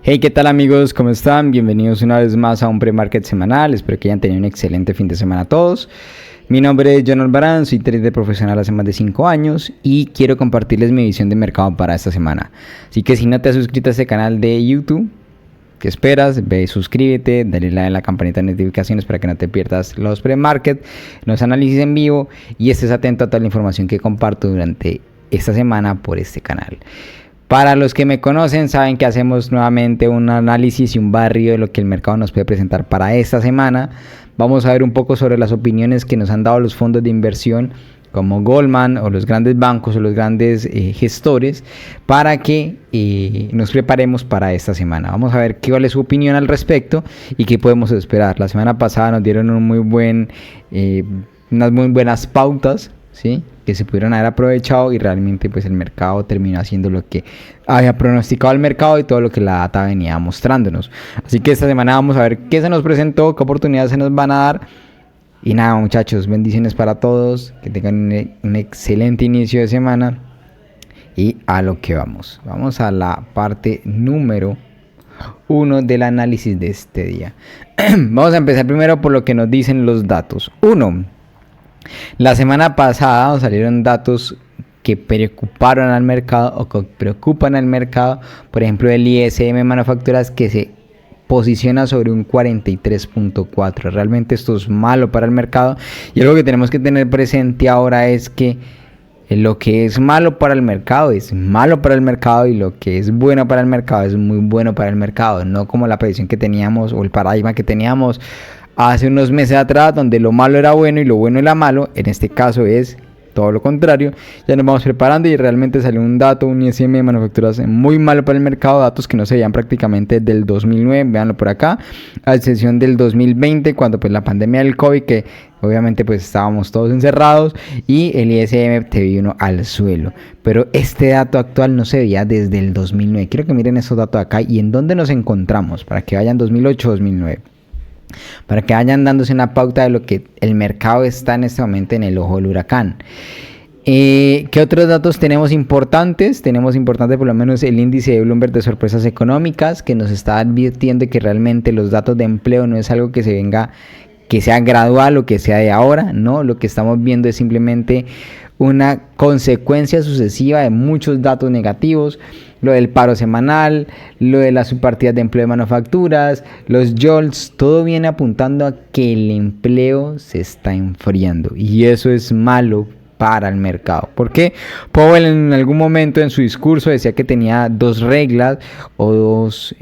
Hey, ¿qué tal amigos? ¿Cómo están? Bienvenidos una vez más a un pre-market semanal. Espero que hayan tenido un excelente fin de semana todos. Mi nombre es John Albarán, soy trader profesional hace más de 5 años y quiero compartirles mi visión de mercado para esta semana. Así que si no te has suscrito a este canal de YouTube, ¿qué esperas? Ve, suscríbete, dale like a la campanita de notificaciones para que no te pierdas los pre-market, los análisis en vivo y estés atento a toda la información que comparto durante esta semana por este canal. Para los que me conocen saben que hacemos nuevamente un análisis y un barrio de lo que el mercado nos puede presentar para esta semana. Vamos a ver un poco sobre las opiniones que nos han dado los fondos de inversión como Goldman o los grandes bancos o los grandes gestores para que nos preparemos para esta semana. Vamos a ver cuál es su opinión al respecto y qué podemos esperar. La semana pasada nos dieron unas muy buenas pautas, ¿sí?, que se pudieron haber aprovechado y realmente pues el mercado terminó haciendo lo que había pronosticado el mercado y todo lo que la data venía mostrándonos. Así que esta semana vamos a ver qué se nos presentó, qué oportunidades se nos van a dar. Y nada, muchachos, bendiciones para todos, que tengan un excelente inicio de semana y a lo que vamos. Vamos a la parte número 1 del análisis de este día. Vamos a empezar primero por lo que nos dicen los datos. 1. La semana pasada salieron datos que preocuparon al mercado o que preocupan al mercado. Por ejemplo, el ISM manufacturas que se posiciona sobre un 43.4. Realmente esto es malo para el mercado. Y algo que tenemos que tener presente ahora es que lo que es malo para el mercado es malo para el mercado y lo que es bueno para el mercado es muy bueno para el mercado. No como la predicción que teníamos o el paradigma que teníamos hace unos meses atrás, donde lo malo era bueno y lo bueno era malo. En este caso es todo lo contrario. Ya nos vamos preparando y realmente salió un dato, un ISM de manufacturas muy malo para el mercado, datos que no se veían prácticamente desde el 2009, véanlo por acá, a excepción del 2020, cuando pues la pandemia del COVID, que obviamente pues estábamos todos encerrados y el ISM te vino al suelo. Pero este dato actual no se veía desde el 2009. Quiero que miren esos datos acá y en dónde nos encontramos, para que vayan 2008-2009. Para que vayan dándose una pauta de lo que el mercado está en este momento en el ojo del huracán. ¿Qué otros datos tenemos importantes? Tenemos importante por lo menos el índice de Bloomberg de sorpresas económicas, que nos está advirtiendo que realmente los datos de empleo no es algo que se venga, que sea gradual o que sea de ahora, no, lo que estamos viendo es simplemente una consecuencia sucesiva de muchos datos negativos. Lo del paro semanal, lo de las subpartidas de empleo de manufacturas, los JOLTS, todo viene apuntando a que el empleo se está enfriando y eso es malo para el mercado. Porque Powell en algún momento en su discurso decía que tenía dos reglas o dos,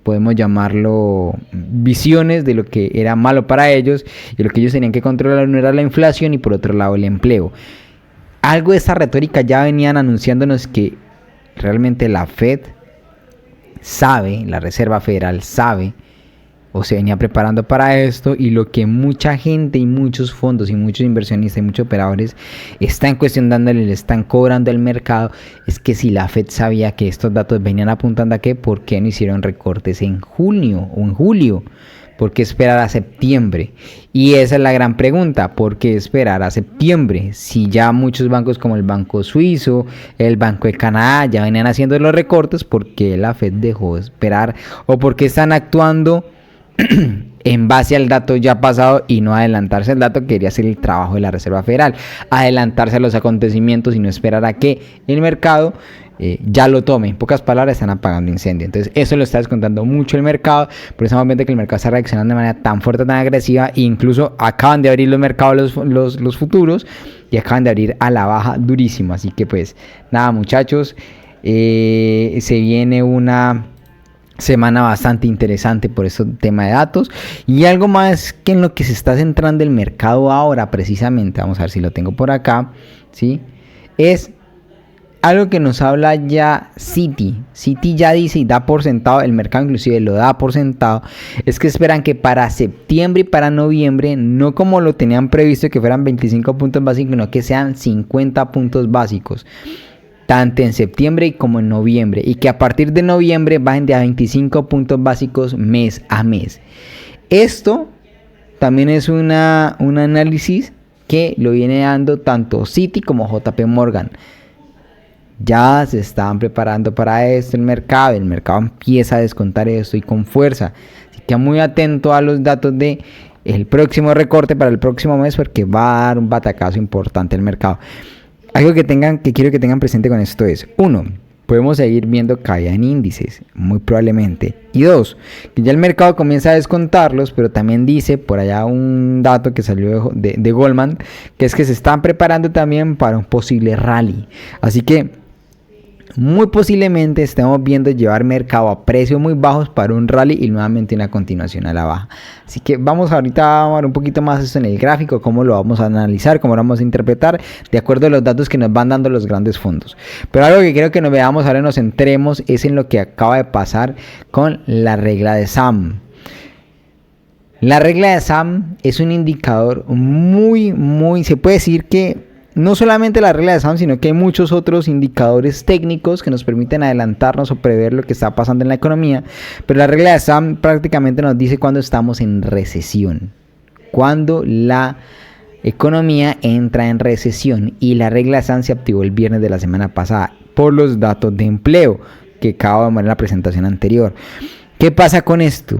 podemos llamarlo, visiones de lo que era malo para ellos, y lo que ellos tenían que controlar no era la inflación y por otro lado el empleo. Algo de esta retórica ya venían anunciándonos que realmente la Fed sabe, la Reserva Federal sabe o se venía preparando para esto, y lo que mucha gente y muchos fondos y muchos inversionistas y muchos operadores están cuestionándole, le están cobrando al mercado, es que si la Fed sabía que estos datos venían apuntando a que, ¿por qué no hicieron recortes en junio o en julio? ¿Por qué esperar a septiembre? Y esa es la gran pregunta, ¿por qué esperar a septiembre? Si ya muchos bancos como el Banco Suizo, el Banco de Canadá ya venían haciendo los recortes, ¿por qué la Fed dejó de esperar? ¿O por qué están actuando en base al dato ya pasado y no adelantarse al dato que quería hacer el trabajo de la Reserva Federal? Adelantarse a los acontecimientos y no esperar a que el mercado ya lo tome. En pocas palabras, están apagando incendio. Entonces eso lo está descontando mucho el mercado. Por eso vamos viendo que el mercado está reaccionando de manera tan fuerte, tan agresiva, e incluso acaban de abrir los mercados, los futuros, y acaban de abrir a la baja durísimo. Así que pues nada, muchachos, se viene una semana bastante interesante por este tema de datos. Y algo más que en lo que se está centrando el mercado ahora precisamente, vamos a ver si lo tengo por acá, ¿sí?, es algo que nos habla ya Citi. Citi ya dice y da por sentado, el mercado inclusive lo da por sentado, es que esperan que para septiembre y para noviembre, no como lo tenían previsto que fueran 25 puntos básicos, sino que sean 50 puntos básicos, tanto en septiembre como en noviembre, y que a partir de noviembre bajen de a 25 puntos básicos mes a mes. Esto también es un análisis que lo viene dando tanto Citi como JP Morgan. Ya se están preparando para esto el mercado empieza a descontar esto y con fuerza. Así que muy atento a los datos de el próximo recorte para el próximo mes porque va a dar un batacazo importante al mercado. Algo que quiero que tengan presente con esto es, 1, podemos seguir viendo caída en índices, muy probablemente. Y 2, que ya el mercado comienza a descontarlos, pero también dice por allá un dato que salió de Goldman, que es que se están preparando también para un posible rally. Así que muy posiblemente estemos viendo llevar mercado a precios muy bajos para un rally y nuevamente una continuación a la baja. Así que vamos a ver un poquito más esto en el gráfico, cómo lo vamos a analizar, cómo lo vamos a interpretar de acuerdo a los datos que nos van dando los grandes fondos. Pero algo que quiero que nos veamos ahora, nos centremos, es en lo que acaba de pasar con la regla de SAM. La regla de SAM es un indicador muy, se puede decir que no solamente la regla de SAM, sino que hay muchos otros indicadores técnicos que nos permiten adelantarnos o prever lo que está pasando en la economía. Pero la regla de SAM prácticamente nos dice cuando estamos en recesión, cuando la economía entra en recesión. Y la regla de SAM se activó el viernes de la semana pasada por los datos de empleo que acabo de ver en la presentación anterior. ¿Qué pasa con esto?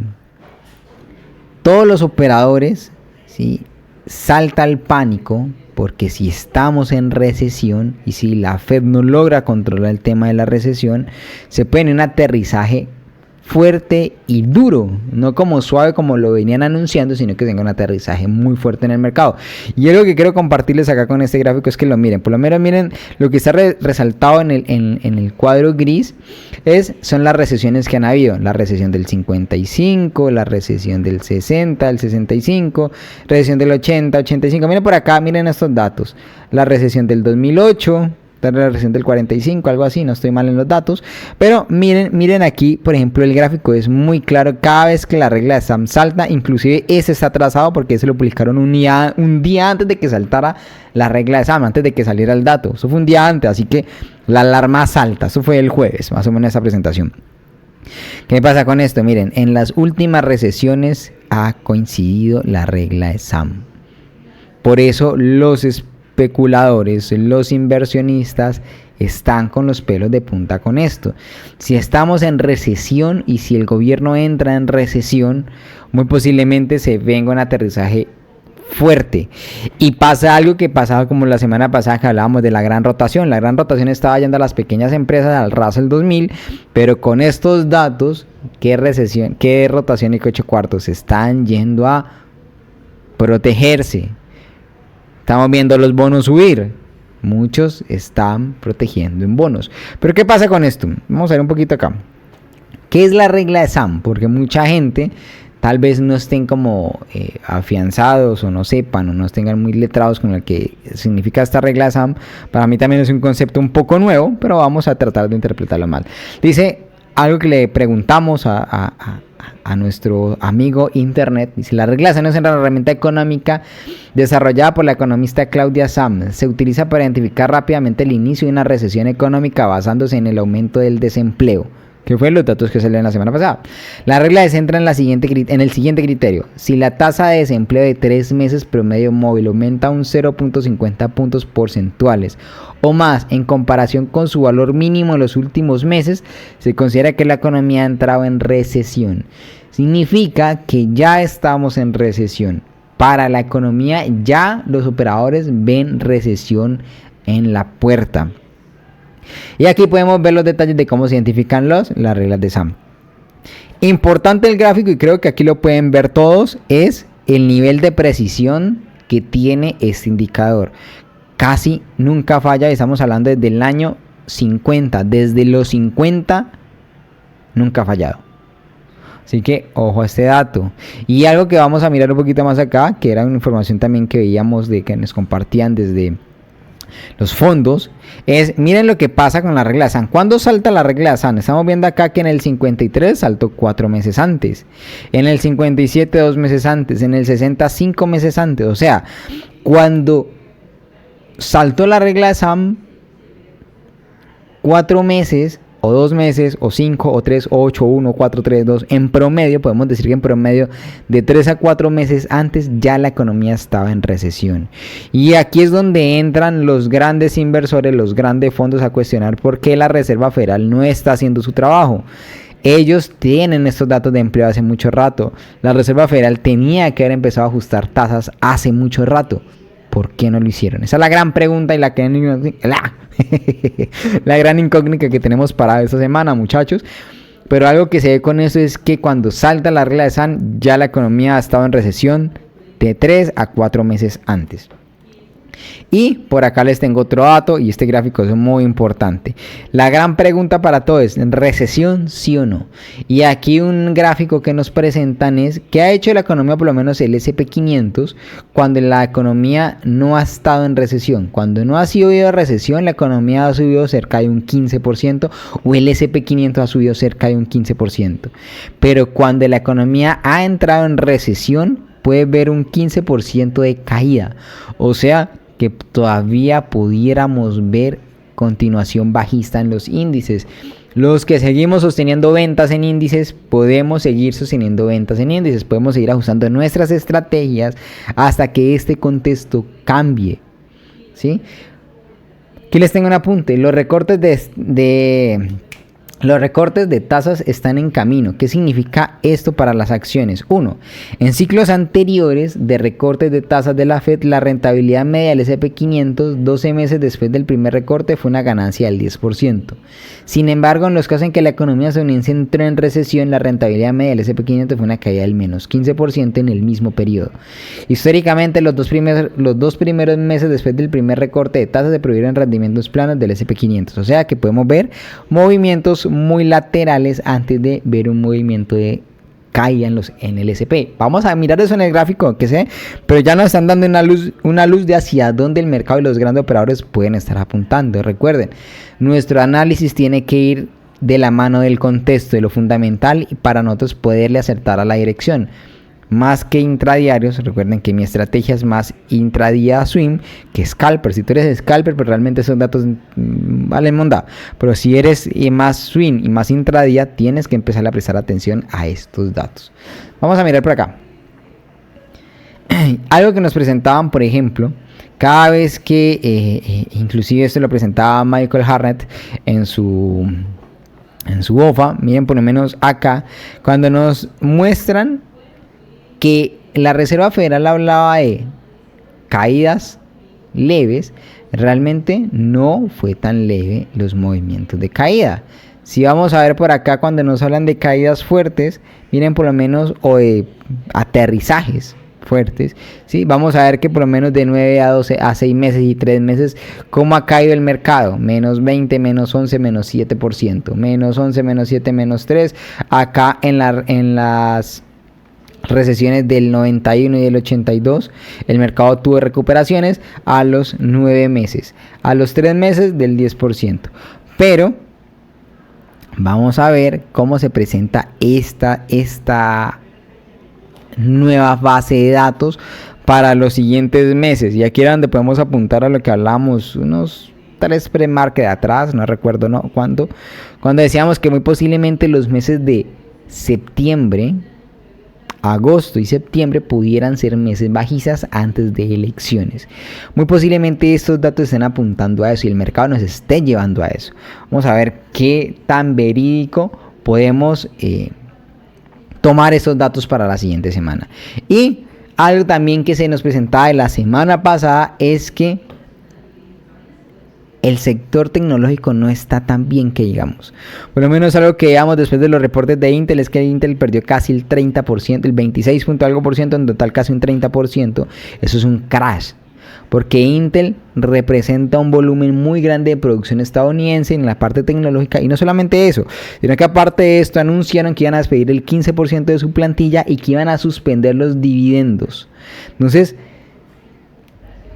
Todos los operadores, ¿sí?, salta el pánico, porque si estamos en recesión y si la Fed no logra controlar el tema de la recesión, se puede en un aterrizaje fuerte y duro, no como suave como lo venían anunciando, sino que tenga un aterrizaje muy fuerte en el mercado. Y algo que quiero compartirles acá con este gráfico es que lo miren, por lo menos miren lo que está resaltado en el cuadro gris, son las recesiones que han habido, la recesión del 55, la recesión del 60, el 65, recesión del 80, 85, miren por acá, miren estos datos, la recesión del 2008, la recesión del 45, algo así, no estoy mal en los datos, pero miren aquí, por ejemplo, el gráfico es muy claro, cada vez que la regla de SAM salta, inclusive ese está atrasado porque ese lo publicaron un día antes de que saltara la regla de SAM, antes de que saliera el dato, eso fue un día antes, así que la alarma salta, eso fue el jueves, más o menos esa presentación. ¿Qué pasa con esto? Miren, en las últimas recesiones ha coincidido la regla de SAM, por eso los especuladores, los inversionistas están con los pelos de punta con esto. Si estamos en recesión y si el gobierno entra en recesión, muy posiblemente se venga un aterrizaje fuerte y pasa algo que pasaba como la semana pasada que hablábamos de la gran rotación. La gran rotación estaba yendo a las pequeñas empresas, al Russell 2000, pero con estos datos, ¿qué recesión, qué rotación y qué 8 cuartos? Están yendo a protegerse. Estamos viendo los bonos subir. Muchos están protegiendo en bonos. Pero ¿qué pasa con esto? Vamos a ver un poquito acá. ¿Qué es la regla de SAM? Porque mucha gente tal vez no estén como afianzados o no sepan o no estén muy letrados con lo que significa esta regla de SAM. Para mí también es un concepto un poco nuevo, pero vamos a tratar de interpretarlo mal. Dice algo que le preguntamos a nuestro amigo Internet. Dice: la regla de SAM es una herramienta económica desarrollada por la economista Claudia Sam. Se utiliza para identificar rápidamente el inicio de una recesión económica basándose en el aumento del desempleo, que fue los datos que salieron la semana pasada. La regla se centra en el siguiente criterio. Si la tasa de desempleo de 3 meses promedio móvil aumenta un 0.50 puntos porcentuales o más en comparación con su valor mínimo en los últimos meses, se considera que la economía ha entrado en recesión. Significa que ya estamos en recesión. Para la economía ya los operadores ven recesión en la puerta. Y aquí podemos ver los detalles de cómo se identifican las reglas de SAM. Importante el gráfico, y creo que aquí lo pueden ver todos, es el nivel de precisión que tiene este indicador. Casi nunca falla, estamos hablando desde el año 50, desde los 50 nunca ha fallado. Así que ojo a este dato. Y algo que vamos a mirar un poquito más acá, que era una información también que veíamos de que nos compartían desde los fondos, es miren lo que pasa con la regla de SAM. ¿Cuándo salta la regla de SAM? Estamos viendo acá que en el 53 saltó 4 meses antes, en el 57 2 meses antes, en el 60 5 meses antes. O sea, cuando saltó la regla de SAM 4 meses o 2 meses, o 5, o 3, o 8, 1, 4, 3, 2. En promedio, podemos decir que en promedio de 3 a 4 meses antes ya la economía estaba en recesión. Y aquí es donde entran los grandes inversores, los grandes fondos a cuestionar por qué la Reserva Federal no está haciendo su trabajo. Ellos tienen estos datos de empleo hace mucho rato. La Reserva Federal tenía que haber empezado a ajustar tasas hace mucho rato. ¿Por qué no lo hicieron? Esa es la gran pregunta y la gran incógnita que tenemos para esta semana, muchachos. Pero algo que se ve con eso es que cuando salta la regla de San, ya la economía ha estado en recesión de 3 a 4 meses antes. Y por acá les tengo otro dato, y este gráfico es muy importante. La gran pregunta para todos es: ¿recesión sí o no? Y aquí un gráfico que nos presentan es ¿qué ha hecho la economía, por lo menos el S&P500, cuando la economía no ha estado en recesión? Cuando no ha sido de recesión, la economía ha subido cerca de un 15%, o el S&P500 ha subido cerca de un 15%. Pero cuando la economía ha entrado en recesión, puede ver un 15% de caída. O sea, que todavía pudiéramos ver continuación bajista en los índices. Los que seguimos sosteniendo ventas en índices, podemos seguir sosteniendo ventas en índices. Podemos seguir ajustando nuestras estrategias hasta que este contexto cambie, ¿sí? Aquí les tengo un apunte. Los recortes de tasas están en camino. ¿Qué significa esto para las acciones? 1. En ciclos anteriores de recortes de tasas de la Fed, la rentabilidad media del S&P 500 12 meses después del primer recorte fue una ganancia del 10%. Sin embargo, en los casos en que la economía estadounidense entró en recesión, la rentabilidad media del S&P 500 fue una caída del menos 15% en el mismo periodo. Históricamente, los dos primeros meses después del primer recorte de tasas se produjeron rendimientos planos del S&P 500. O sea que podemos ver movimientos muy laterales antes de ver un movimiento de caída en el SP. Vamos a mirar eso en el gráfico, que sé, pero ya nos están dando una luz de hacia dónde el mercado y los grandes operadores pueden estar apuntando. Recuerden, nuestro análisis tiene que ir de la mano del contexto, de lo fundamental, y para nosotros poderle acertar a la dirección. Más que intradiarios, recuerden que mi estrategia es más intradía swing que scalper. Si tú eres scalper, pero realmente esos datos valen monda. Pero si eres más swing y más intradía, tienes que empezar a prestar atención a estos datos. Vamos a mirar por acá. Algo que nos presentaban, por ejemplo, cada vez que, inclusive esto lo presentaba Michael Harnett en su OFA, miren por lo menos acá, cuando nos muestran que la Reserva Federal hablaba de caídas leves, realmente no fue tan leve los movimientos de caída. Si vamos a ver por acá, cuando nos hablan de caídas fuertes, miren por lo menos, o de aterrizajes fuertes, ¿sí? Vamos a ver que por lo menos de 9 a 12 a 6 meses y 3 meses, ¿cómo ha caído el mercado? Menos 20, menos 11, menos 7%, menos 11, menos 7, menos 3, acá en las recesiones del 91 y del 82, el mercado tuvo recuperaciones a los 9 meses, a los 3 meses del 10%. Pero vamos a ver cómo se presenta esta nueva base de datos para los siguientes meses. Y aquí era donde podemos apuntar a lo que hablamos unos 3 pre-market atrás, no recuerdo cuándo, cuando decíamos que muy posiblemente los meses de septiembre, agosto y septiembre pudieran ser meses bajistas antes de elecciones. Muy posiblemente estos datos estén apuntando a eso y el mercado nos esté llevando a eso. Vamos a ver qué tan verídico podemos tomar esos datos para la siguiente semana. Y algo también que se nos presentaba de la semana pasada es que el sector tecnológico no está tan bien que digamos. Por lo menos algo que veamos después de los reportes de Intel es que Intel perdió casi el 30%, el 26 punto algo por ciento, en total casi un 30%. Eso es un crash, porque Intel representa un volumen muy grande de producción estadounidense en la parte tecnológica, y no solamente eso, sino que aparte de esto anunciaron que iban a despedir el 15% de su plantilla y que iban a suspender los dividendos. Entonces,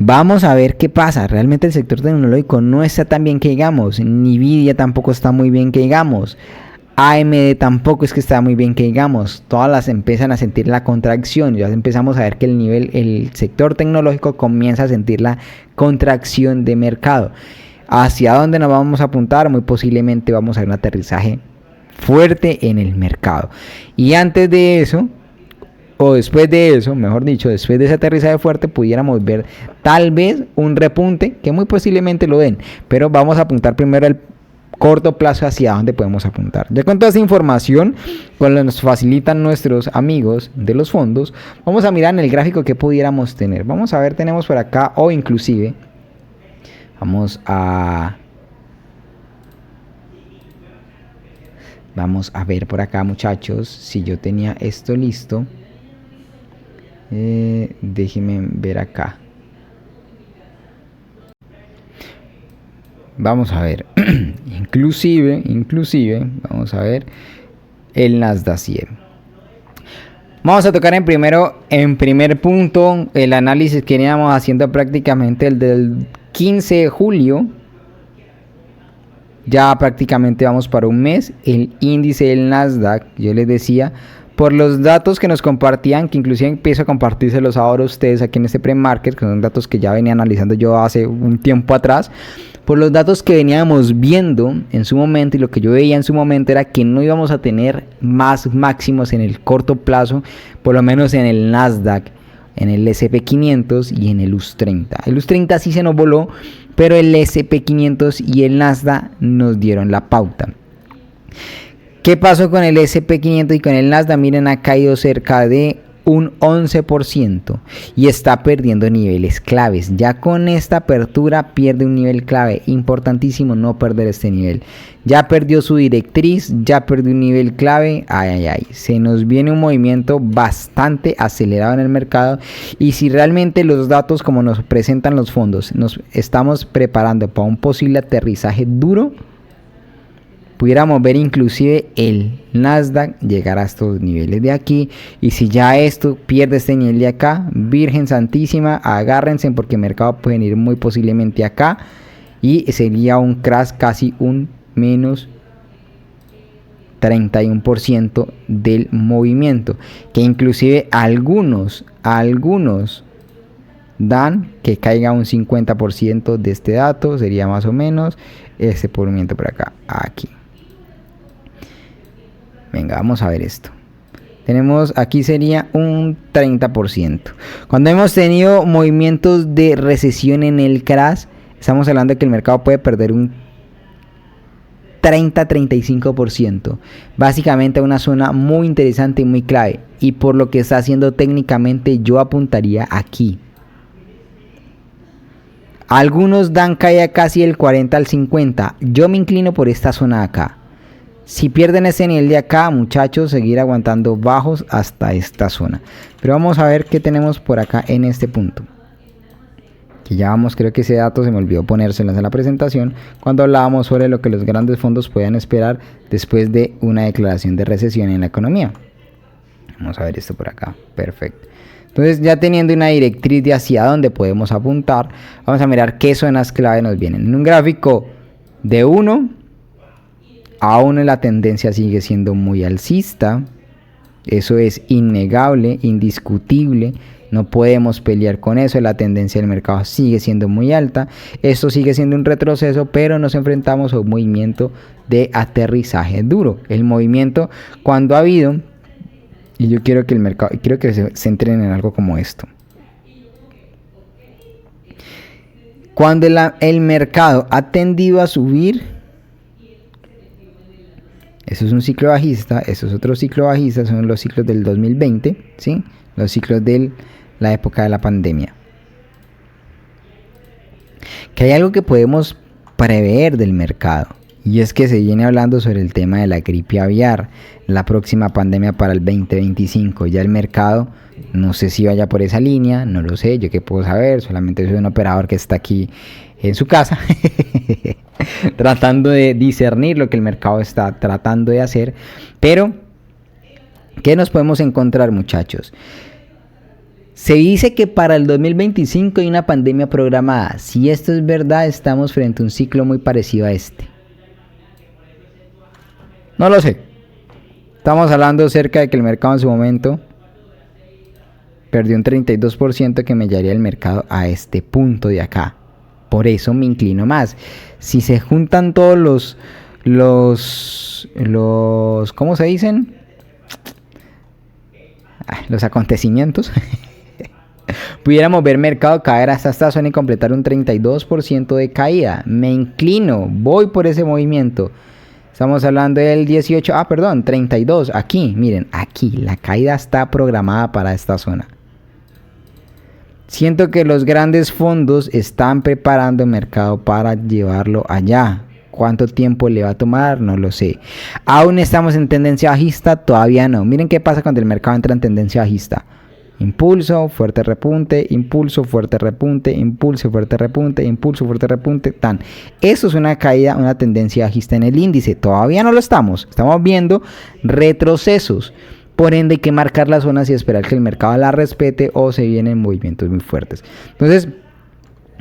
vamos a ver qué pasa. Realmente el sector tecnológico no está tan bien que digamos. Nvidia tampoco está muy bien que digamos. AMD tampoco es que está muy bien que digamos. Todas las empiezan a sentir la contracción. Ya empezamos a ver que el sector tecnológico comienza a sentir la contracción de mercado. ¿Hacia dónde nos vamos a apuntar? Muy posiblemente vamos a ver un aterrizaje fuerte en el mercado. Y antes de eso, o después de eso, mejor dicho, después de ese aterrizaje fuerte, pudiéramos ver tal vez un repunte, que muy posiblemente lo den, pero vamos a apuntar primero al corto plazo hacia dónde podemos apuntar. Ya con toda esta información, con lo que nos facilitan nuestros amigos de los fondos, vamos a mirar en el gráfico que pudiéramos tener. Vamos a ver, tenemos por acá, o inclusive, vamos a ver por acá, muchachos, si yo tenía esto listo. Déjenme ver acá. Vamos a ver. inclusive, vamos a ver el Nasdaq 100. Vamos a tocar en primer punto el análisis que veníamos haciendo prácticamente el del 15 de julio. Ya prácticamente vamos para un mes. El índice del Nasdaq, yo les decía, por los datos que nos compartían, que inclusive empiezo a compartírselos ahora a ustedes aquí en este pre-market, que son datos que ya venía analizando yo hace un tiempo atrás, por los datos que veníamos viendo en su momento, y lo que yo veía en su momento era que no íbamos a tener más máximos en el corto plazo, por lo menos en el Nasdaq, en el S&P 500 y en el US 30. El US 30 sí se nos voló, pero el S&P 500 y el Nasdaq nos dieron la pauta. ¿Qué pasó con el S&P 500 y con el Nasdaq? Miren, ha caído cerca de un 11% y está perdiendo niveles claves. Ya con esta apertura pierde un nivel clave. Importantísimo no perder este nivel. Ya perdió su directriz, ya perdió un nivel clave. Se nos viene un movimiento bastante acelerado en el mercado, y si realmente los datos como nos presentan los fondos nos estamos preparando para un posible aterrizaje duro, pudiéramos ver inclusive el Nasdaq llegar a estos niveles de aquí. Y si ya esto pierde este nivel de acá, Virgen Santísima, agárrense, porque el mercado puede ir muy posiblemente acá y sería un crash, casi un menos 31% del movimiento, que inclusive algunos dan que caiga un 50% de este dato. Sería más o menos este movimiento por acá, aquí. Venga, vamos a ver esto. Tenemos aquí sería un 30%. Cuando hemos tenido movimientos de recesión en el crash, estamos hablando de que el mercado puede perder un 30-35%. Básicamente una zona muy interesante y muy clave. Y por lo que está haciendo técnicamente, yo apuntaría aquí. Algunos dan caída casi del 40 al 50. Yo me inclino por esta zona de acá. Si pierden ese nivel de acá, muchachos, seguir aguantando bajos hasta esta zona. Pero vamos a ver qué tenemos por acá en este punto. Que ya vamos, creo que ese dato se me olvidó ponérselas en la presentación cuando hablábamos sobre lo que los grandes fondos puedan esperar después de una declaración de recesión en la economía. Vamos a ver esto por acá. Perfecto. Entonces, ya teniendo una directriz de hacia dónde podemos apuntar, vamos a mirar qué zonas clave nos vienen. En un gráfico de 1, aún la tendencia sigue siendo muy alcista. Eso es innegable, indiscutible. No podemos pelear con eso. La tendencia del mercado sigue siendo muy alta. Esto sigue siendo un retroceso, pero nos enfrentamos a un movimiento de aterrizaje duro. El movimiento, cuando ha habido, y yo quiero que el mercado, quiero que se centren en algo como esto. Cuando el mercado ha tendido a subir, eso es un ciclo bajista, eso es otro ciclo bajista, son los ciclos del 2020, ¿sí? Los ciclos de la época de la pandemia. Que hay algo que podemos prever del mercado, y es que se viene hablando sobre el tema de la gripe aviar, la próxima pandemia para el 2025. Ya el mercado, no sé si vaya por esa línea, no lo sé, yo qué puedo saber, solamente soy un operador que está aquí en su casa tratando de discernir lo que el mercado está tratando de hacer. Pero ¿qué nos podemos encontrar, muchachos? Se dice que para el 2025 hay una pandemia programada. Si esto es verdad, estamos frente a un ciclo muy parecido a este. No lo sé. Estamos hablando acerca de que el mercado en su momento perdió un 32%, que me llevaría el mercado a este punto de acá. Por eso me inclino más. Si se juntan todos los ¿cómo se dicen? Los acontecimientos. Pudiéramos ver mercado caer hasta esta zona y completar un 32% de caída. Me inclino, voy por ese movimiento. Estamos hablando del 18, 32. Aquí, miren, aquí la caída está programada para esta zona. Siento que los grandes fondos están preparando el mercado para llevarlo allá. ¿Cuánto tiempo le va a tomar? No lo sé. ¿Aún estamos en tendencia bajista? Todavía no. Miren qué pasa cuando el mercado entra en tendencia bajista. Impulso, fuerte repunte, impulso, fuerte repunte, impulso, fuerte repunte, impulso, fuerte repunte, tan. Eso es una caída, una tendencia bajista en el índice. Todavía no lo estamos. Estamos viendo retrocesos. Por ende hay que marcar las zonas y esperar que el mercado la respete o se vienen movimientos muy fuertes. Entonces,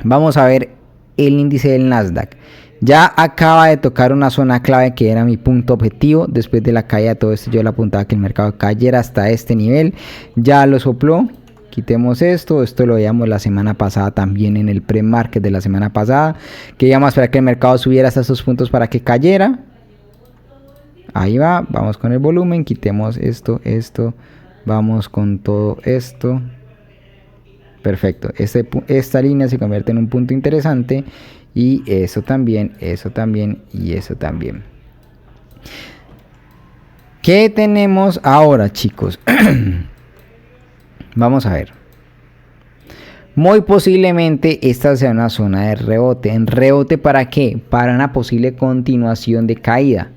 vamos a ver el índice del Nasdaq. Ya acaba de tocar una zona clave que era mi punto objetivo. Después de la caída de todo esto, yo le apuntaba que el mercado cayera hasta este nivel. Ya lo sopló. Quitemos esto. Esto lo veíamos la semana pasada también en el pre-market de la semana pasada. Que íbamos a esperar que el mercado subiera hasta estos puntos para que cayera. Ahí va. Vamos con el volumen. Quitemos esto. Vamos con todo esto. Perfecto. Esta línea se convierte en un punto interesante. Y eso también, y eso también. ¿Qué tenemos ahora, chicos? Vamos a ver. Muy posiblemente esta sea una zona de rebote. ¿En rebote para qué? Para una posible continuación de caída.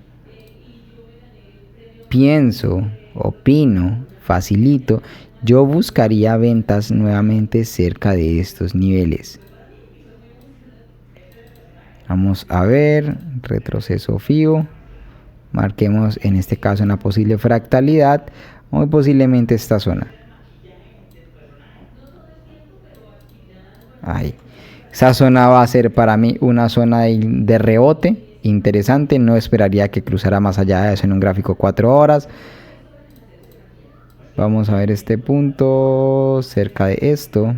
Pienso, opino, facilito. Yo buscaría ventas nuevamente cerca de estos niveles. Vamos a ver, retroceso FIBO, marquemos en este caso una posible fractalidad, muy posiblemente esta zona. Ahí. Esa zona va a ser para mí una zona de rebote interesante, no esperaría que cruzara más allá de eso en un gráfico 4 horas. Vamos a ver este punto cerca de esto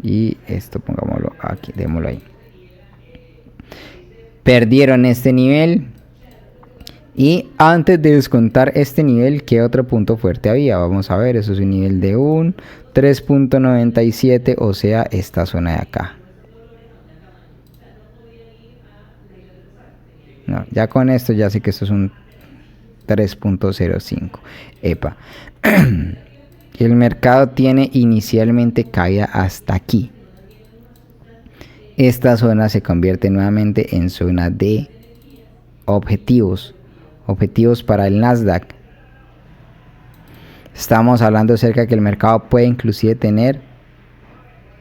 y esto pongámoslo aquí, démoslo ahí. Perdieron este nivel y antes de descontar este nivel, ¿qué otro punto fuerte había? Vamos a ver, eso es un nivel de un 3.97, o sea, esta zona de acá. No, ya con esto ya sé que esto es un 3.05. Epa. El mercado tiene inicialmente caída hasta aquí. Esta zona se convierte nuevamente en zona de objetivos para el Nasdaq. Estamos hablando acerca de que el mercado puede inclusive tener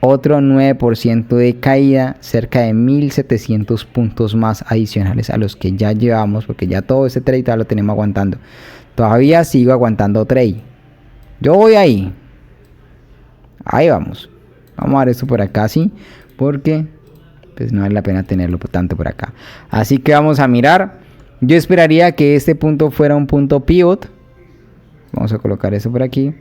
otro 9% de caída, cerca de 1700 puntos más adicionales a los que ya llevamos, porque ya todo este trade ya lo tenemos aguantando. Todavía sigo aguantando trade. Yo voy ahí vamos a ver esto por acá, sí, porque pues no vale la pena tenerlo tanto por acá. Así que vamos a mirar. Yo esperaría que este punto fuera un punto pivot. Vamos a colocar eso por aquí.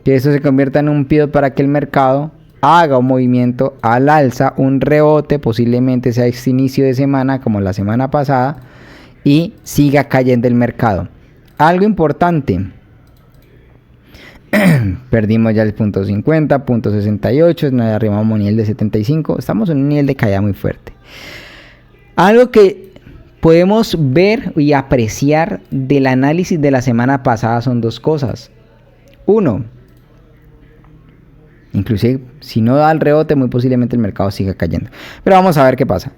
Que eso se convierta en un pivot para que el mercado haga un movimiento al alza, un rebote, posiblemente sea este inicio de semana como la semana pasada, y siga cayendo el mercado. Algo importante. Perdimos ya el punto 50, punto 68, nos arribamos a un nivel de 75, estamos en un nivel de caída muy fuerte. Algo que podemos ver y apreciar del análisis de la semana pasada son dos cosas. Uno, inclusive si no da el rebote, muy posiblemente el mercado siga cayendo. Pero vamos a ver qué pasa.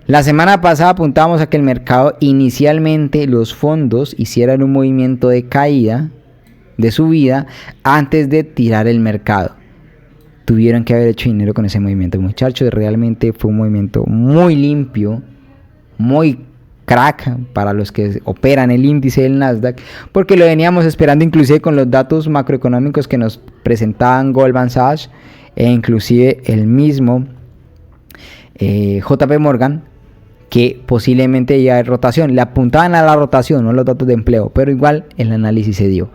La semana pasada apuntábamos a que el mercado inicialmente los fondos hicieran un movimiento de caída, de subida, antes de tirar el mercado. Tuvieron que haber hecho dinero con ese movimiento, muchachos. Realmente fue un movimiento muy limpio, muy crack para los que operan el índice del Nasdaq, porque lo veníamos esperando inclusive con los datos macroeconómicos que nos presentaban Goldman Sachs e inclusive el mismo JP Morgan, que posiblemente ya hay rotación. Le apuntaban a la rotación, no a los datos de empleo, pero igual el análisis se dio.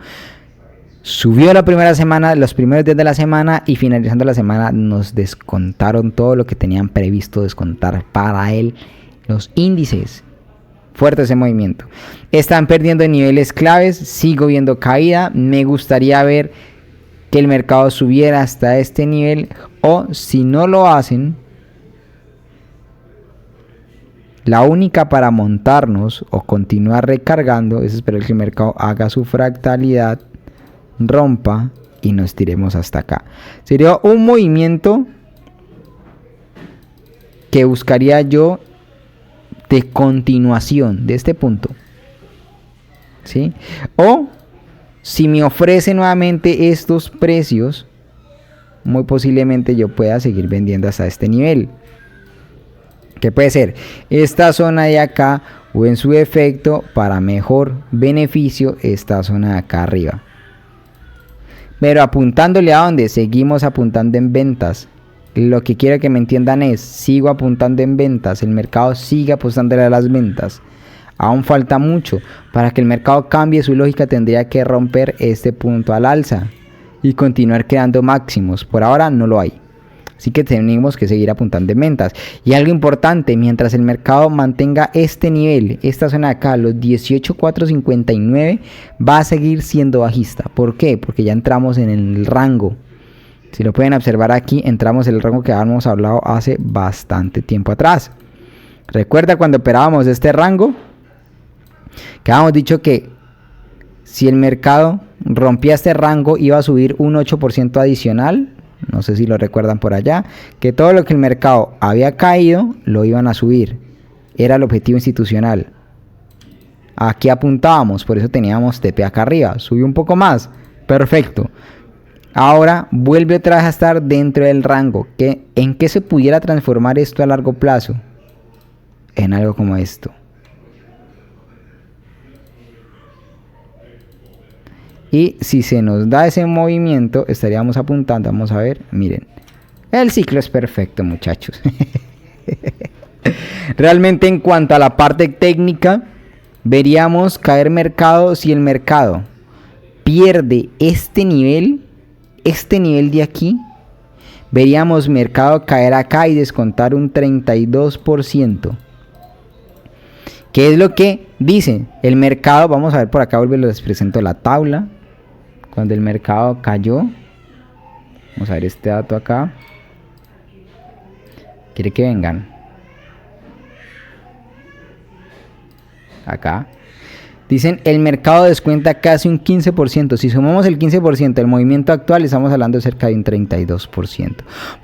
Subió la primera semana, los primeros días de la semana, y finalizando la semana nos descontaron todo lo que tenían previsto descontar para él, los índices. Fuerte ese movimiento. Están perdiendo niveles claves, sigo viendo caída. Me gustaría ver que el mercado subiera hasta este nivel, o si no lo hacen, la única para montarnos o continuar recargando es esperar que el mercado haga su fractalidad, rompa y nos tiremos hasta acá. Sería un movimiento que buscaría yo de continuación de este punto, ¿sí? O si me ofrece nuevamente estos precios, muy posiblemente yo pueda seguir vendiendo hasta este nivel, que puede ser esta zona de acá, o en su defecto, para mejor beneficio, esta zona de acá arriba. Pero apuntándole a donde seguimos apuntando en ventas. Lo que quiero que me entiendan es, sigo apuntando en ventas, el mercado sigue apostándole a las ventas. Aún falta mucho. Para que el mercado cambie su lógica tendría que romper este punto al alza y continuar creando máximos. Por ahora no lo hay. Así que tenemos que seguir apuntando en ventas. Y algo importante, mientras el mercado mantenga este nivel, esta zona de acá, los 18.459, va a seguir siendo bajista. ¿Por qué? Porque ya entramos en el rango. Si lo pueden observar aquí, entramos en el rango que habíamos hablado hace bastante tiempo atrás. ¿Recuerda cuando operábamos este rango? Que habíamos dicho que si el mercado rompía este rango iba a subir un 8% adicional. No sé si lo recuerdan por allá. Que todo lo que el mercado había caído lo iban a subir. Era el objetivo institucional. Aquí apuntábamos, por eso teníamos TP acá arriba. Subió un poco más. Perfecto. Ahora vuelve otra vez a estar dentro del rango. ¿En qué se pudiera transformar esto a largo plazo? En algo como esto. Y si se nos da ese movimiento, estaríamos apuntando. Vamos a ver, miren. El ciclo es perfecto, muchachos. Realmente en cuanto a la parte técnica, veríamos caer mercado si el mercado pierde este nivel de aquí, veríamos mercado caer acá y descontar un 32%. ¿Qué es lo que dice el mercado? Vamos a ver por acá, les presento la tabla. Cuando el mercado cayó, vamos a ver este dato acá. ¿Quiere que vengan? Acá. Dicen, el mercado descuenta casi un 15%. Si sumamos el 15% del movimiento actual, estamos hablando de cerca de un 32%.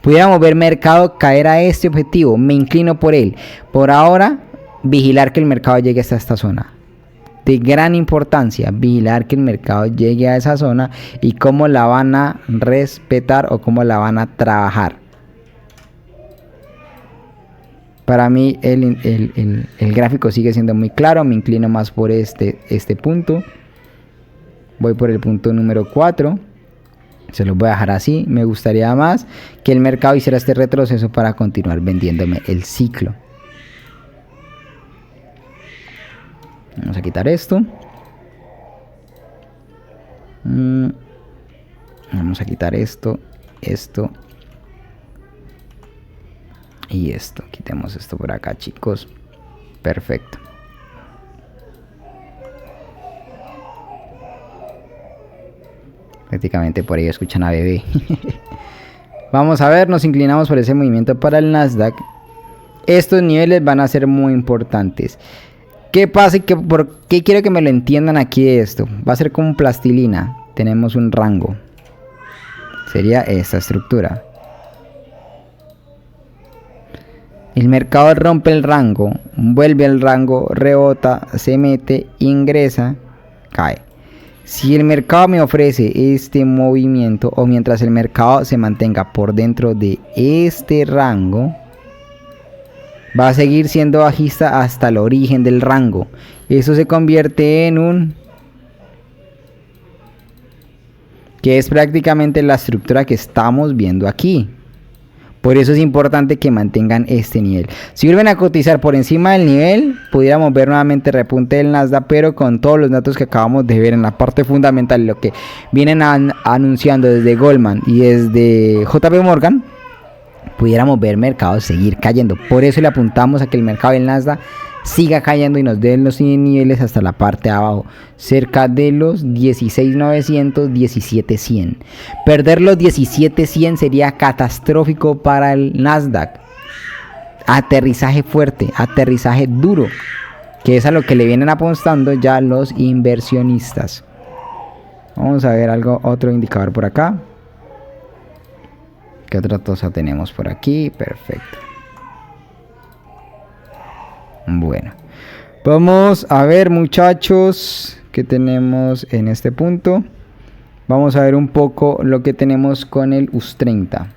Pudiéramos ver mercado caer a este objetivo. Me inclino por él. Por ahora, vigilar que el mercado llegue hasta esta zona. De gran importancia, vigilar que el mercado llegue a esa zona y cómo la van a respetar o cómo la van a trabajar. Para mí el gráfico sigue siendo muy claro. Me inclino más por este punto. Voy por el punto número 4. Se los voy a dejar así. Me gustaría más que el mercado hiciera este retroceso para continuar vendiéndome el ciclo. Vamos a quitar esto. Vamos a quitar esto. Y esto, quitemos esto por acá, chicos. Perfecto. Prácticamente por ahí escuchan a bebé. Vamos a ver, nos inclinamos por ese movimiento para el Nasdaq. Estos niveles van a ser muy importantes. ¿Qué pasa y por qué quiero que me lo entiendan aquí de esto? Va a ser como plastilina. Tenemos un rango. Sería esta estructura. El mercado rompe el rango, vuelve al rango, rebota, se mete, ingresa, cae. Si el mercado me ofrece este movimiento o mientras el mercado se mantenga por dentro de este rango, va a seguir siendo bajista hasta el origen del rango. Eso se convierte en un... que es prácticamente la estructura que estamos viendo aquí. Por eso es importante que mantengan este nivel. Si vuelven a cotizar por encima del nivel, pudiéramos ver nuevamente repunte del Nasdaq, pero con todos los datos que acabamos de ver en la parte fundamental, lo que vienen anunciando desde Goldman y desde JP Morgan, pudiéramos ver mercados seguir cayendo. Por eso le apuntamos a que el mercado del Nasdaq siga cayendo y nos den los niveles hasta la parte de abajo, cerca de los 16.900, 17.100. Perder los 17.100 sería catastrófico para el Nasdaq. Aterrizaje fuerte, aterrizaje duro, que es a lo que le vienen apostando ya los inversionistas. Vamos a ver otro indicador por acá. ¿Qué otra cosa tenemos por aquí? Perfecto. Bueno, vamos a ver, muchachos, qué tenemos en este punto. Vamos a ver un poco lo que tenemos con el US30.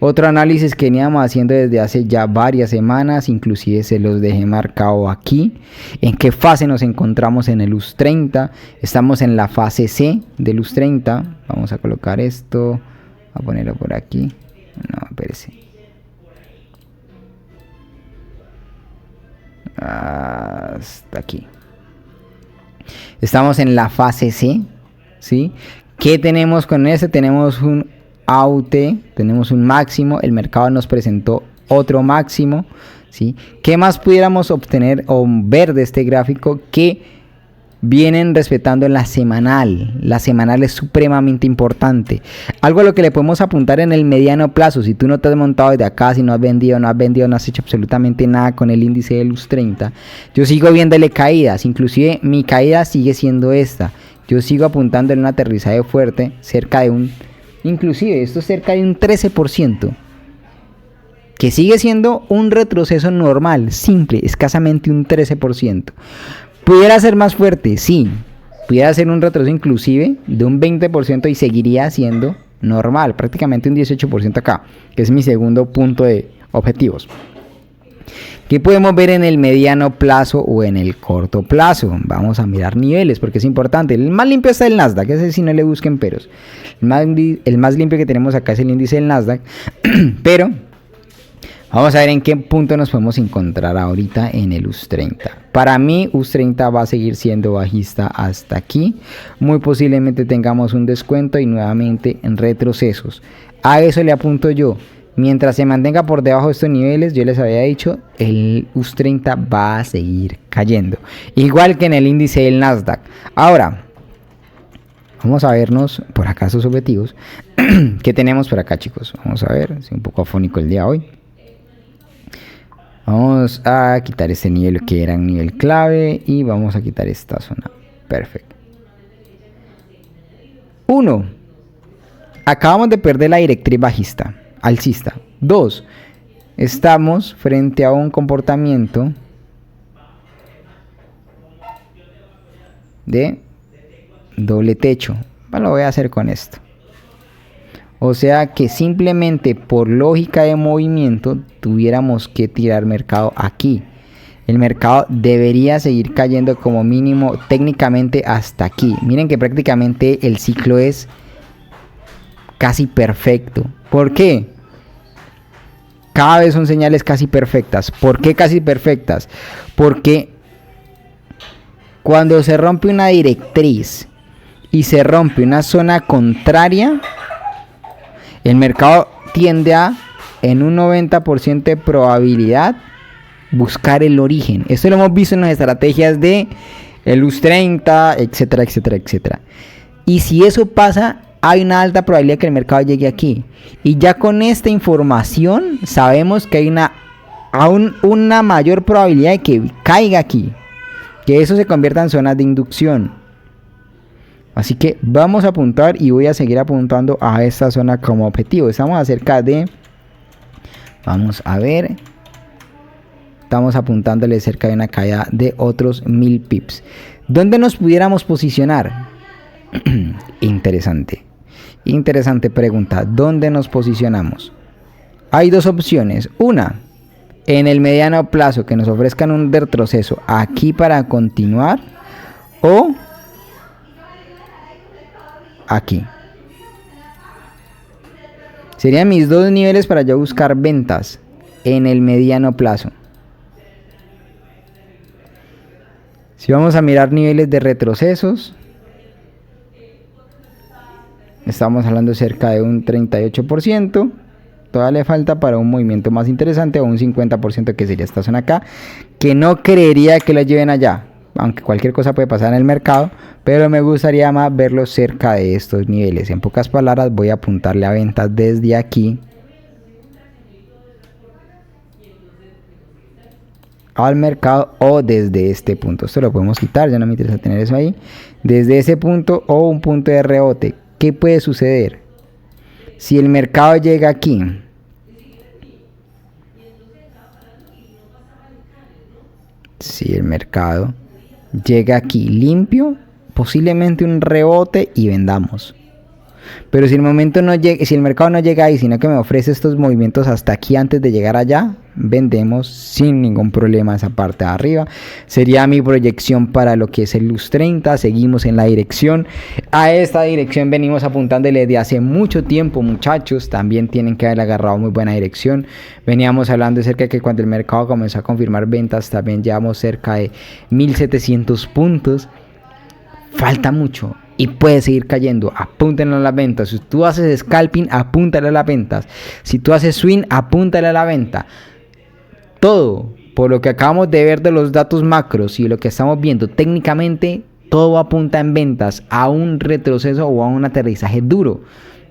Otro análisis que veníamos haciendo desde hace ya varias semanas, inclusive se los dejé marcado aquí. ¿En qué fase nos encontramos en el US30? Estamos en la fase C del US30. Vamos a colocar esto, a ponerlo por aquí. No, espérese. Hasta aquí. Estamos en la fase C, ¿sí? ¿Qué tenemos con ese? Tenemos un AUT, tenemos un máximo, el mercado nos presentó otro máximo, ¿sí? ¿Qué más pudiéramos obtener o ver de este gráfico? Que vienen respetando la semanal. La semanal es supremamente importante. Algo a lo que le podemos apuntar en el mediano plazo. Si tú no te has montado desde acá, si no has vendido, no has hecho absolutamente nada con el índice del US30, yo sigo viéndole caídas. Inclusive mi caída sigue siendo esta. Yo sigo apuntando en un aterrizaje fuerte, cerca de un... Inclusive esto es cerca de un 13%. Que sigue siendo un retroceso normal, simple, escasamente un 13%. ¿Pudiera ser más fuerte? Sí. Pudiera ser un retroceso inclusive de un 20% y seguiría siendo normal. Prácticamente un 18% acá, que es mi segundo punto de objetivos. ¿Qué podemos ver en el mediano plazo o en el corto plazo? Vamos a mirar niveles porque es importante. El más limpio está el Nasdaq, ese sí no le busquen peros. El más limpio que tenemos acá es el índice del Nasdaq. Pero vamos a ver en qué punto nos podemos encontrar ahorita en el US30. Para mí, US30 va a seguir siendo bajista hasta aquí. Muy posiblemente tengamos un descuento y nuevamente en retrocesos. A eso le apunto yo. Mientras se mantenga por debajo de estos niveles, yo les había dicho, el US30 va a seguir cayendo. Igual que en el índice del Nasdaq. Ahora, vamos a vernos por acá sus objetivos. ¿Qué tenemos por acá, chicos? Vamos a ver, soy un poco afónico el día de hoy. Vamos a quitar este nivel que era un nivel clave y vamos a quitar esta zona. Perfecto. 1. Acabamos de perder la directriz bajista, alcista. 2. Estamos frente a un comportamiento de doble techo. Lo voy a hacer con esto. O sea que simplemente por lógica de movimiento tuviéramos que tirar mercado aquí. El mercado debería seguir cayendo como mínimo técnicamente hasta aquí. Miren que prácticamente el ciclo es casi perfecto. ¿Por qué? Cada vez son señales casi perfectas. ¿Por qué casi perfectas? Porque cuando se rompe una directriz y se rompe una zona contraria, el mercado tiende a, en un 90% de probabilidad, buscar el origen. Esto lo hemos visto en las estrategias de el US30, etcétera, etcétera, etcétera. Y si eso pasa, hay una alta probabilidad que el mercado llegue aquí. Y ya con esta información sabemos que hay una mayor probabilidad de que caiga aquí. Que eso se convierta en zonas de inducción. Así que vamos a apuntar y voy a seguir apuntando a esta zona como objetivo. Estamos acerca de... Vamos a ver. Estamos apuntándole cerca de una caída de otros 1000 pips. ¿Dónde nos pudiéramos posicionar? Interesante. Interesante pregunta. ¿Dónde nos posicionamos? Hay dos opciones. Una, en el mediano plazo, que nos ofrezcan un retroceso aquí para continuar. O aquí. Serían mis dos niveles para yo buscar ventas en el mediano plazo. Si vamos a mirar niveles de retrocesos, estamos hablando cerca de un 38%. Todavía le falta para un movimiento más interesante, o un 50% que sería esta zona acá, que no creería que lo lleven allá, aunque cualquier cosa puede pasar en el mercado, pero me gustaría más verlo cerca de estos niveles. En pocas palabras, voy a apuntarle a ventas desde aquí al mercado, o desde este punto. Esto lo podemos quitar, ya no me interesa tener eso ahí. Desde ese punto o un punto de rebote. ¿Qué puede suceder? Si el mercado llega aquí, limpio, posiblemente un rebote y vendamos. Pero si el momento no llega, si el mercado no llega ahí, sino que me ofrece estos movimientos hasta aquí antes de llegar allá, vendemos sin ningún problema esa parte de arriba. Sería mi proyección para lo que es el LUS 30. Seguimos en la dirección. A esta dirección venimos apuntándole desde hace mucho tiempo, muchachos. También tienen que haber agarrado muy buena dirección. Veníamos hablando acerca de que cuando el mercado comenzó a confirmar ventas, también llevamos cerca de 1700 puntos. Falta mucho y puede seguir cayendo. Apúntenle a las ventas. Si tú haces scalping, apúntale a las ventas. Si tú haces swing, apúntale a la venta. Todo, por lo que acabamos de ver de los datos macros y lo que estamos viendo técnicamente, todo apunta en ventas a un retroceso o a un aterrizaje duro.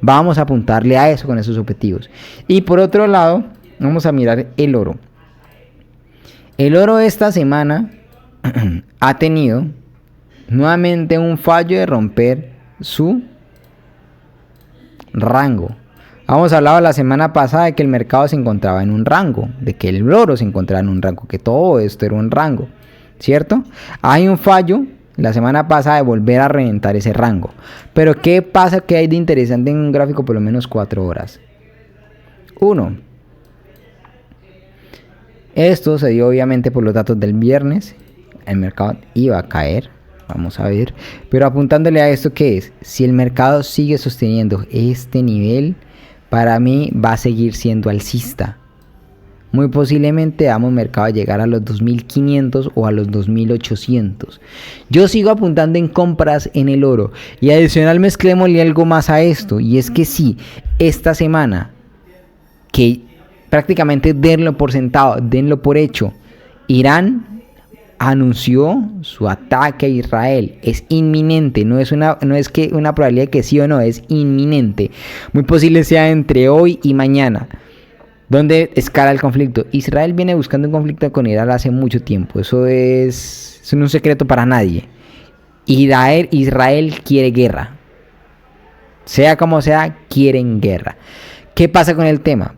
Vamos a apuntarle a eso con esos objetivos. Y por otro lado, vamos a mirar el oro. El oro esta semana ha tenido nuevamente un fallo de romper su rango. Hemos hablado la semana pasada de que el mercado se encontraba en un rango, de que el oro se encontraba en un rango, que todo esto era un rango, ¿cierto? Hay un fallo la semana pasada de volver a reventar ese rango. Pero ¿qué pasa? ¿Qué hay de interesante en un gráfico por lo menos 4 horas? 1. Esto se dio obviamente por los datos del viernes. El mercado iba a caer. Vamos a ver. Pero apuntándole a esto, ¿qué es? Si el mercado sigue sosteniendo este nivel, para mí va a seguir siendo alcista. Muy posiblemente damos mercado a llegar a los 2500 o a los 2800. Yo sigo apuntando en compras en el oro. Y adicional mezclémosle algo más a esto. Y es que sí, esta semana, que prácticamente denlo por sentado, denlo por hecho, Irán anunció su ataque a Israel. Es inminente, no es que una probabilidad de que sí o no, es inminente. Muy posible sea entre hoy y mañana. ¿Dónde escala el conflicto? Israel viene buscando un conflicto con Irán hace mucho tiempo. Eso no es un secreto para nadie. Israel quiere guerra. Sea como sea, quieren guerra. ¿Qué pasa con el tema?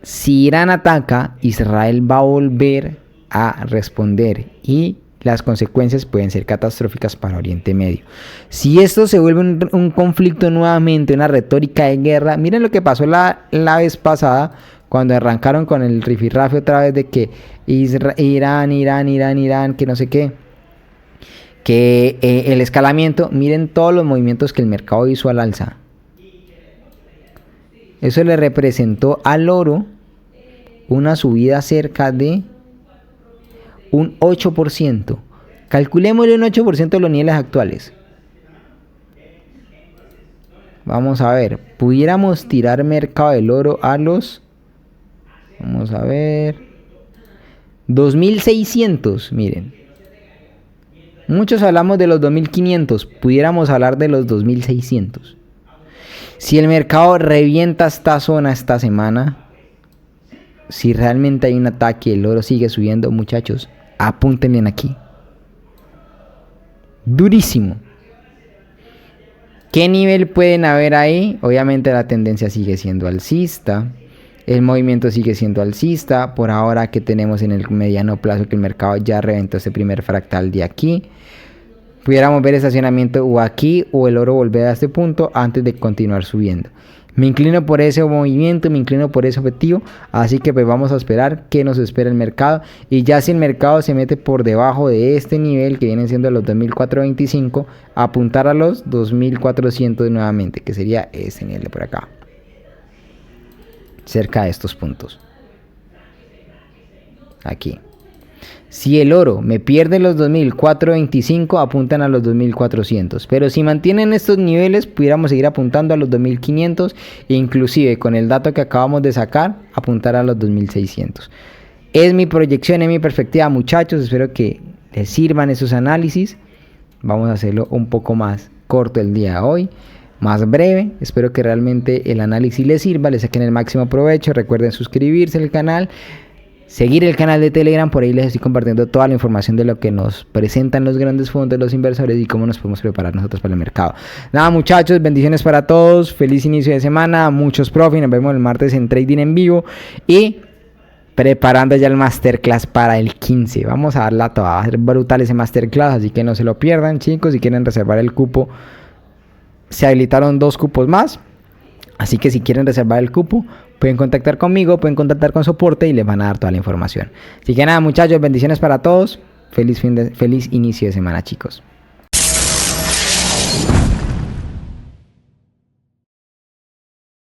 Si Irán ataca, Israel va a volver a responder y las consecuencias pueden ser catastróficas para Oriente Medio. Si esto se vuelve un conflicto nuevamente, una retórica de guerra, miren lo que pasó la vez pasada cuando arrancaron con el rifirrafe otra vez de que Irán, que no sé qué, que el escalamiento. Miren todos los movimientos que el mercado hizo al alza. Eso le representó al oro una subida cerca de un 8%. Calculémosle un 8% de los niveles actuales. Vamos a ver. Pudiéramos tirar mercado del oro a los... Vamos a ver. 2600. Miren. Muchos hablamos de los 2500. Pudiéramos hablar de los 2600. Si el mercado revienta esta zona esta semana, si realmente hay un ataque y el oro sigue subiendo, muchachos, apúntenle aquí. Durísimo. ¿Qué nivel pueden haber ahí? Obviamente la tendencia sigue siendo alcista. El movimiento sigue siendo alcista. Por ahora que tenemos en el mediano plazo que el mercado ya reventó ese primer fractal de aquí. Pudiéramos ver estacionamiento o aquí o el oro volver a este punto antes de continuar subiendo. Me inclino por ese movimiento, me inclino por ese objetivo, así que pues vamos a esperar qué nos espera el mercado. Y ya si el mercado se mete por debajo de este nivel que vienen siendo los 2425, apuntar a los 2400 nuevamente, que sería este nivel de por acá. cerca de estos puntos. Aquí. Si el oro me pierde los 2425, apuntan a los 2400. Pero si mantienen estos niveles, pudiéramos seguir apuntando a los 2500 e inclusive con el dato que acabamos de sacar, apuntar a los 2600. Es mi proyección, es mi perspectiva, muchachos. Espero que les sirvan esos análisis. Vamos a hacerlo un poco más corto el día de hoy, más breve. Espero que realmente el análisis les sirva, les saquen el máximo provecho. Recuerden suscribirse al canal, seguir el canal de Telegram, por ahí les estoy compartiendo toda la información de lo que nos presentan los grandes fondos, los inversores y cómo nos podemos preparar nosotros para el mercado. Nada, muchachos, bendiciones para todos, feliz inicio de semana, muchos profit, nos vemos el martes en Trading en Vivo y preparando ya el Masterclass para el 15. Vamos a darla toda, va a ser brutal ese Masterclass, así que no se lo pierdan, chicos. Si quieren reservar el cupo, se habilitaron 2 cupos más, así que si quieren reservar el cupo, pueden contactar conmigo, pueden contactar con soporte y les van a dar toda la información. Así que nada, muchachos, bendiciones para todos. Feliz inicio de semana, chicos.